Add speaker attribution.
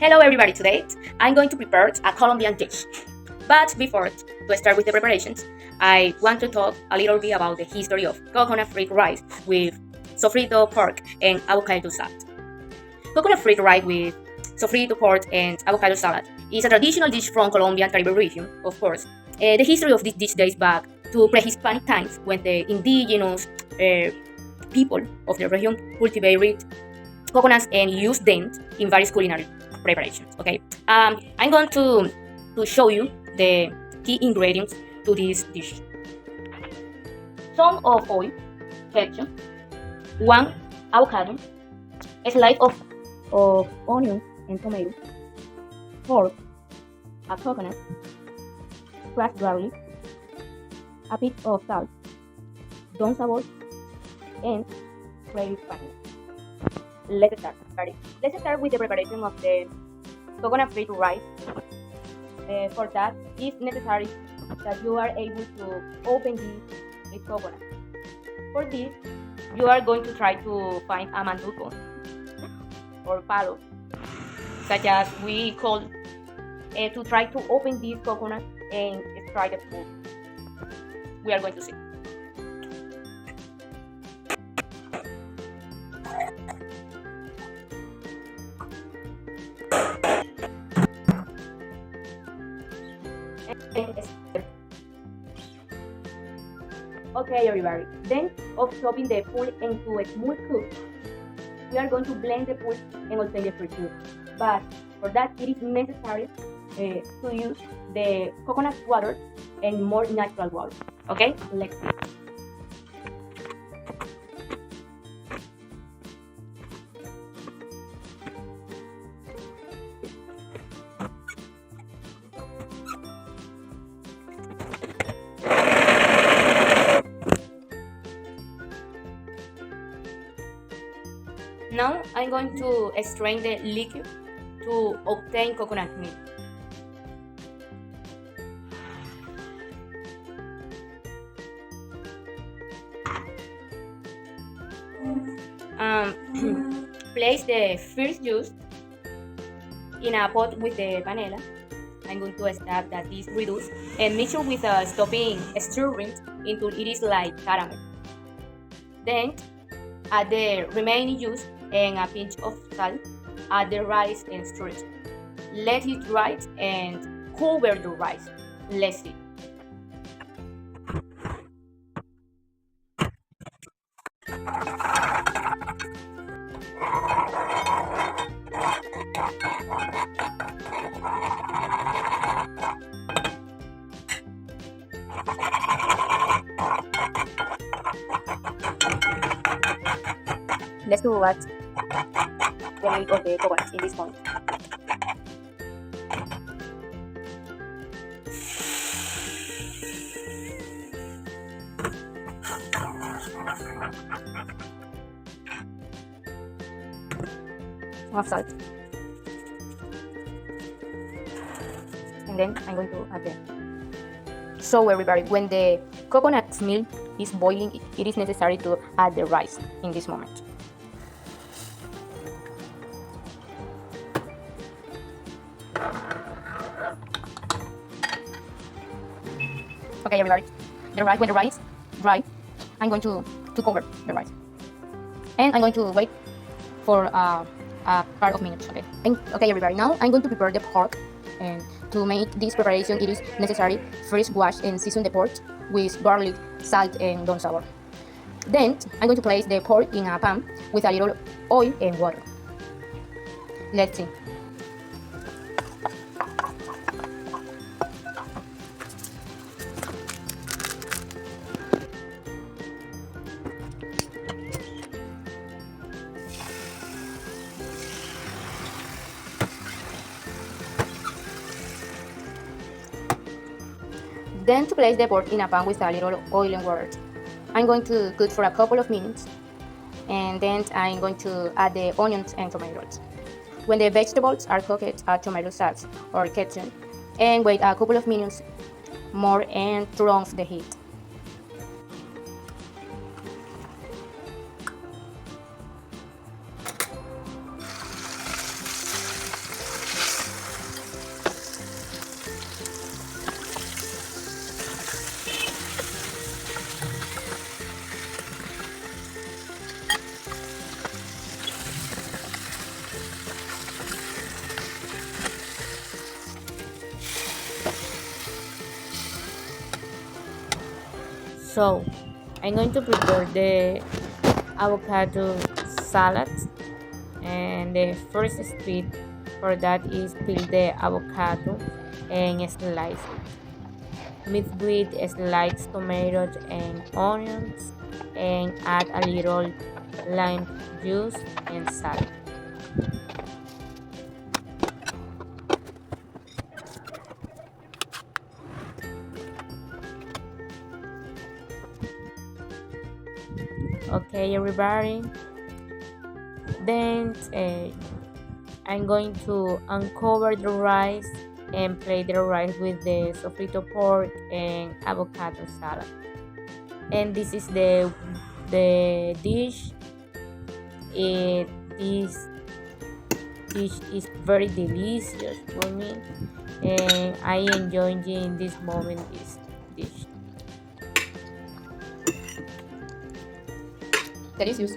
Speaker 1: Hello everybody, today I'm going to prepare a Colombian dish. But before to start with the preparations, I want to talk a little bit about the history of coconut-free rice with sofrito pork and avocado salad. Coconut-free rice with sofrito pork and avocado salad is a traditional dish from Colombian Caribbean region, of course. The history of this dish dates back to pre-Hispanic times when the indigenous people of the region cultivated coconuts and used them in various culinary preparations. Okay, I'm going to show you the key ingredients to this dish. Some of oil, ketchup, one avocado, a slice of onion and tomato, pork, a coconut, crushed garlic, a pinch of salt, don sabor, and grated vanilla. Let's start. Let's start with the preparation of the coconut-free rice. For that, it's necessary that you are able to open this coconut. For this, you are going to try to find a manduco or palo, such as we call, to try to open this coconut and extract the food. We are going to see. Okay everybody, then of chopping the pulp into a small cube, we are going to blend the pulp and obtain the fruit juice. But for that it is necessary to use the coconut water and more natural water. Okay, let's see. Now I'm going to strain the liquid to obtain coconut milk. Place the first juice in a pot with the vanilla. I'm going to stab that is reduced and mix it with a stopping stirring until it is like caramel. Then add the remaining juice and a pinch of salt. Add the rice and stir it. Let it rise and cover the rice. Let's see. Let's do what the milk of the coconuts in this point. Of salt. And then I'm going to add them. So everybody, when the coconut milk is boiling, it is necessary to add the rice in this moment. Okay everybody, when the rice dry, I'm going to cover the rice. And I'm going to wait for a part of minutes, okay? Okay everybody, now I'm going to prepare the pork. And to make this preparation, it is necessary first wash and season the pork with garlic, salt and don sabor. Then I'm going to place the pork in a pan with a little oil and water. Let's see. Then to place the pork in a pan with a little oil and water. I'm going to cook for a couple of minutes, and then I'm going to add the onions and tomatoes. When the vegetables are cooked, add tomato sauce or ketchup and wait a couple of minutes more and turn off the heat.
Speaker 2: So I'm going to prepare the avocado salad, and the first step for that is peel the avocado and slice it. Mix with sliced tomatoes and onions, and add a little lime juice and salt. Okay, everybody. Then I'm going to uncover the rice and plate the rice with the sofrito pork and avocado salad. And this is the dish. It, this dish is very delicious for me, and I enjoy in this moment this dish.
Speaker 1: Delicious.